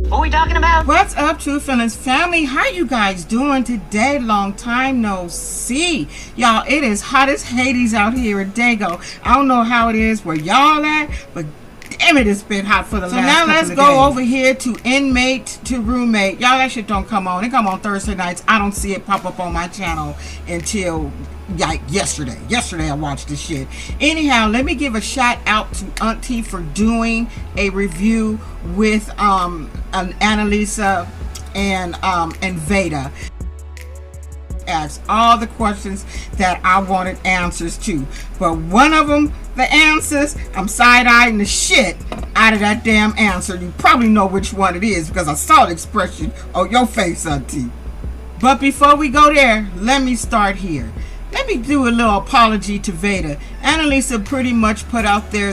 What we talking about? What's up, True Feelings family? How you guys doing today? Long time no see. Y'all, it is hot as Hades out here in Dago. I don't know how it is where y'all at, but damn it, it's been hot for the last couple of days. So now let's go over here to inmate to roommate. Y'all, that shit don't come on. It come on Thursday nights. I don't see it pop up on my channel until like yesterday. Yesterday I watched this shit. Anyhow, let me give a shout out to Auntie for doing a review with Annalisa and VADA. Asked all the questions that I wanted answers to, but one of them, the answers, I'm side-eyeing the shit out of that damn answer. You probably know which one it is because I saw the expression on your face, Auntie. But before we go there, let me start here. Let me do a little apology to VADA. Annalisa pretty much put out there,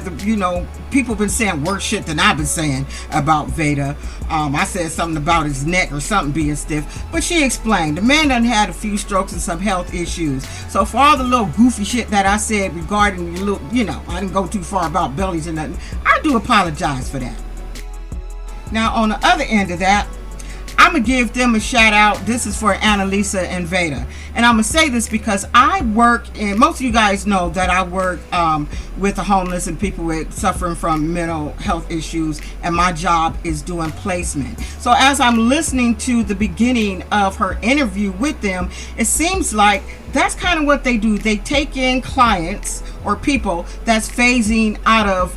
people been saying worse shit than I've been saying about VADA. I said something about his neck or something being stiff, but she explained the man done had a few strokes and some health issues. So for all the little goofy shit that I said regarding the little, I didn't go too far about bellies and nothing. I do apologize for that. Now on the other end of that, I'm going to give them a shout out. This is for Annalisa and VADA. And I'm going to say this because I work, and most of you guys know that I work with the homeless and people suffering from mental health issues. And my job is doing placement. So as I'm listening to the beginning of her interview with them, it seems like that's kind of what they do. They take in clients or people that's phasing out of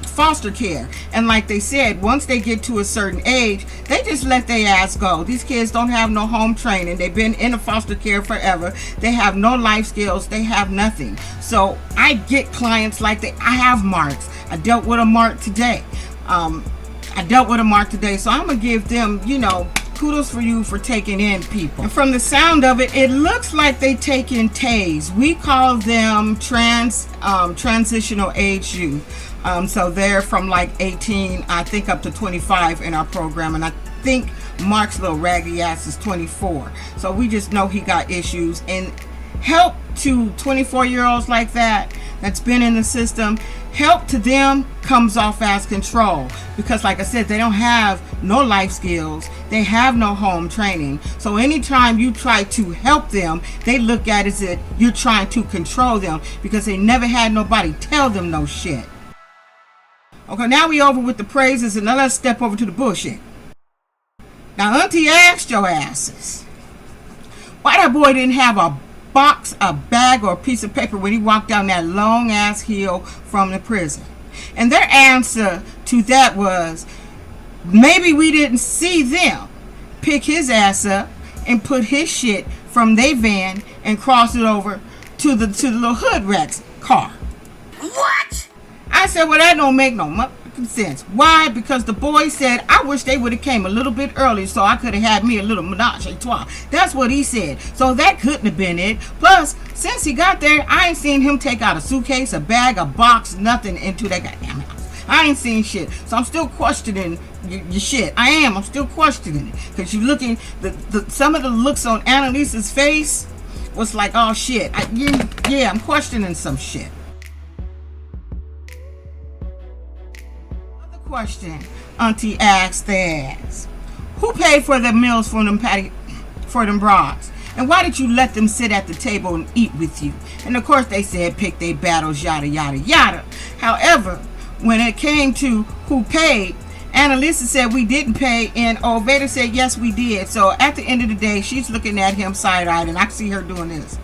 foster care, and like they said, once they get to a certain age, they just let their ass go. These kids don't have no home training. They've been in a foster care forever. They have no life skills. They have nothing. So I get clients like that. I have marks. I dealt with a mark today. So I'm gonna give them, kudos for you for taking in people. And from the sound of it, it looks like they take in TAYs. We call them transitional age youth. So they're from like 18, I think, up to 25 in our program. And I think Mark's little raggedy ass is 24. So we just know he got issues. And help to 24-year-olds like that's been in the system, help to them comes off as control. Because like I said, they don't have no life skills. They have no home training. So anytime you try to help them, they look at it as if you're trying to control them because they never had nobody tell them no shit. Okay, now we over with the praises, and now let's step over to the bullshit. Now, Auntie asked your asses why that boy didn't have a box, a bag, or a piece of paper when he walked down that long-ass hill from the prison. And their answer to that was, maybe we didn't see them pick his ass up and put his shit from their van and cross it over to the little hood rat's car. What? I said, well, that don't make no motherfucking sense. Why? Because the boy said, I wish they would have came a little bit early so I could have had me a little menage a trois. That's what he said. So that couldn't have been it. Plus, since he got there, I ain't seen him take out a suitcase, a bag, a box, nothing into that goddamn house. I ain't seen shit. So I'm still questioning your shit. I'm still questioning it. Because you looking, some of the looks on Annalisa's face was like, oh shit. I'm questioning some shit. Question Auntie asked ass, who paid for the meals for them broads, and why did you let them sit at the table and eat with you? And of course they said pick their battles, yada yada yada. However, when it came to who paid, Annalisa said we didn't pay, and VADA said yes we did. So at the end of the day, she's looking at him side-eyed, and I see her doing this.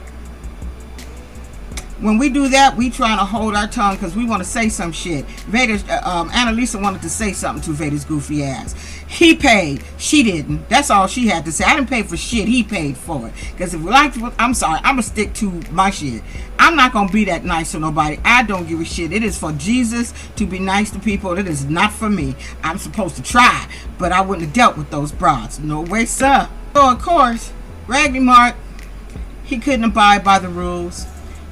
When we do that, we trying to hold our tongue because we want to say some shit. Annalisa wanted to say something to VADA's goofy ass. He paid. She didn't. That's all she had to say. I didn't pay for shit. He paid for it. Because if we like, I'm sorry. I'm going to stick to my shit. I'm not going to be that nice to nobody. I don't give a shit. It is for Jesus to be nice to people. It is not for me. I'm supposed to try. But I wouldn't have dealt with those broads. No way, sir. So, of course, Raggedy Mark, he couldn't abide by the rules.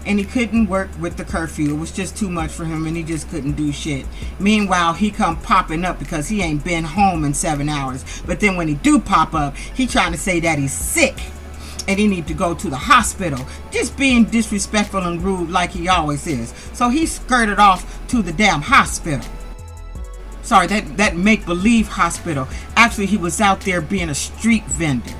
And he couldn't work with the curfew. It was just too much for him, and he just couldn't do shit. Meanwhile, he come popping up because he ain't been home in 7 hours. But then when he do pop up, he trying to say that he's sick and he need to go to the hospital. Just being disrespectful and rude like he always is. So he skirted off to the damn hospital. Sorry, that make-believe hospital. Actually, he was out there being a street vendor.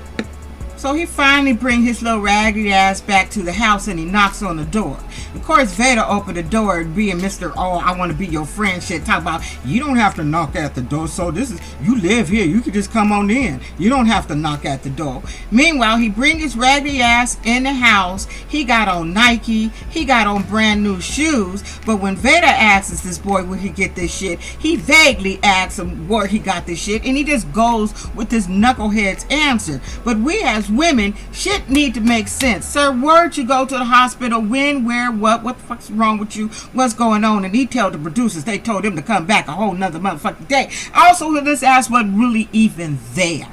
So he finally brings his little raggedy ass back to the house and he knocks on the door. Of course, Veda opened the door and being Mr. Oh, I want to be your friend shit. Talk about, you don't have to knock at the door. So this is, you live here. You can just come on in. You don't have to knock at the door. Meanwhile, he brings his raggedy ass in the house. He got on Nike. He got on brand new shoes. But when Veda asks this boy where he get this shit, he vaguely asks him where he got this shit. And he just goes with this knucklehead's answer. But we as women, shit need to make sense. Sir, where'd you go to the hospital? When, where, what the fuck's wrong with you? What's going on? And he told the producers they told him to come back a whole nother motherfucking day. Also, his ass wasn't really even there.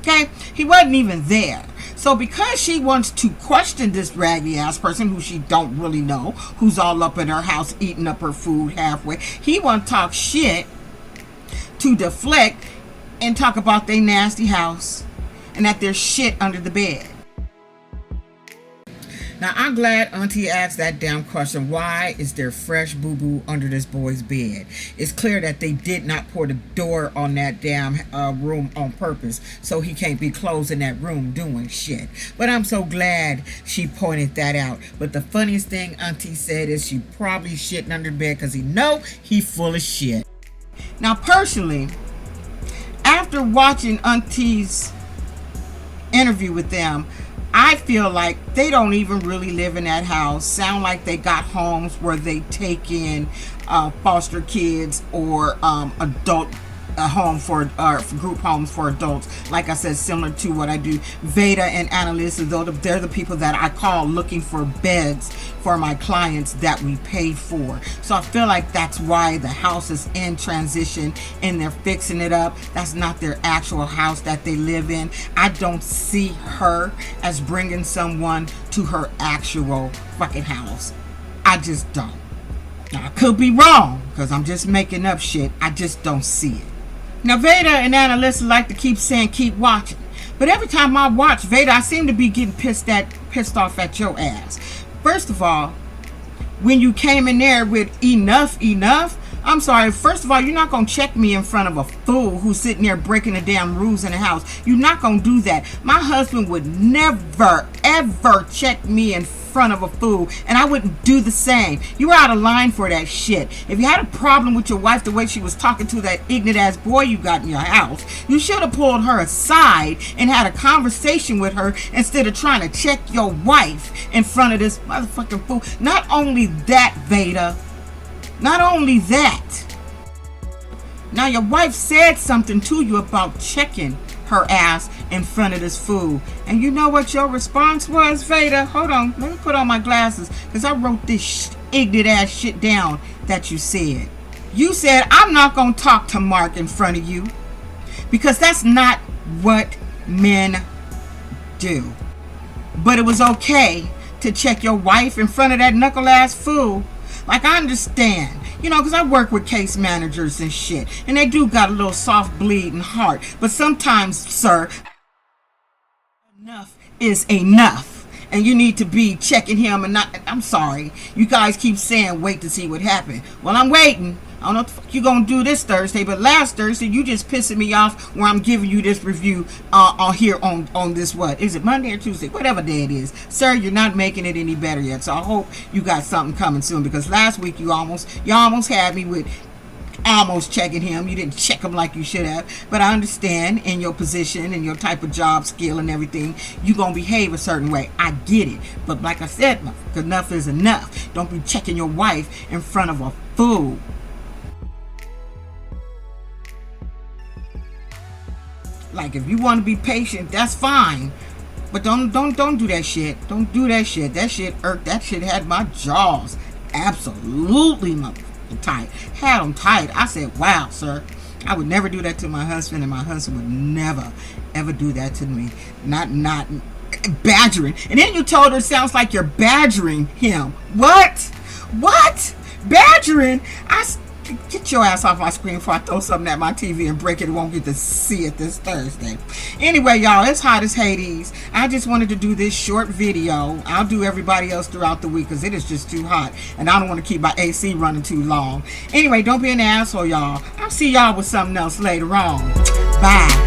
Okay? He wasn't even there. So because she wants to question this raggedy ass person who she don't really know, who's all up in her house eating up her food halfway, he want to talk shit to deflect and talk about their nasty house and that there's shit under the bed. Now, I'm glad Auntie asked that damn question. Why is there fresh boo-boo under this boy's bed? It's clear that they did not pour the door on that damn room on purpose, so he can't be closing that room doing shit. But I'm so glad she pointed that out. But the funniest thing Auntie said is she probably shitting under the bed because he full of shit. Now, personally, after watching Auntie's interview with them, I feel like they don't even really live in that house. Sound like they got homes where they take in foster kids or adult home for group homes for adults. Like I said, similar to what I do. Veda and Annalisa, they're the people that I call looking for beds for my clients that we pay for. So I feel like that's why the house is in transition and they're fixing it up. That's not their actual house that they live in. I don't see her as bringing someone to her actual fucking house. I just don't. Now, I could be wrong because I'm just making up shit. I just don't see it. Now, Veda and Annalisa like to keep saying, keep watching. But every time I watch Veda, I seem to be getting pissed off at your ass. First of all, when you came in there with enough, I'm sorry, first of all, you're not going to check me in front of a fool who's sitting there breaking the damn rules in the house. You're not going to do that. My husband would never, ever check me in front of a fool, and I wouldn't do the same. You were out of line for that shit. If you had a problem with your wife the way she was talking to that ignorant ass boy you got in your house, you should have pulled her aside and had a conversation with her instead of trying to check your wife in front of this motherfucking fool. Not only that, Veda, not only that, now your wife said something to you about checking her ass in front of this fool. And you know what your response was, Veda? Hold on, let me put on my glasses because I wrote this ignorant ass shit down that you said. You said, I'm not going to talk to Mark in front of you because that's not what men do. But it was okay to check your wife in front of that knuckle ass fool. Like, I understand, you know, because I work with case managers and shit, and they do got a little soft bleeding heart. But sometimes, sir, enough is enough, and you need to be checking him and not. I'm sorry, you guys keep saying wait to see what happened. Well, I'm waiting. I don't know what the fuck you gonna do this Thursday, but last Thursday you just pissing me off where I'm giving you this review here on this, what is it, Monday or Tuesday, whatever day it is. Sir, you're not making it any better yet, so I hope you got something coming soon, because last week you almost had me with almost checking him. You didn't check him like you should have, but I understand in your position and your type of job skill and everything, you gonna behave a certain way. I get it, but like I said, enough is enough. Don't be checking your wife in front of a fool. Like, if you want to be patient, that's fine, but don't do that shit. Don't do that shit. That shit irked. That shit had my jaws absolutely tight. Had them tight. I said, wow, sir, I would never do that to my husband, and my husband would never ever do that to me. Not badgering. And then you told her it sounds like you're badgering him. What badgering? Get your ass off my screen before I throw something at my TV and break it. It won't get to see it this Thursday. Anyway, y'all, it's hot as Hades. I just wanted to do this short video. I'll do everybody else throughout the week because it is just too hot. And I don't want to keep my AC running too long. Anyway, don't be an asshole, y'all. I'll see y'all with something else later on. Bye.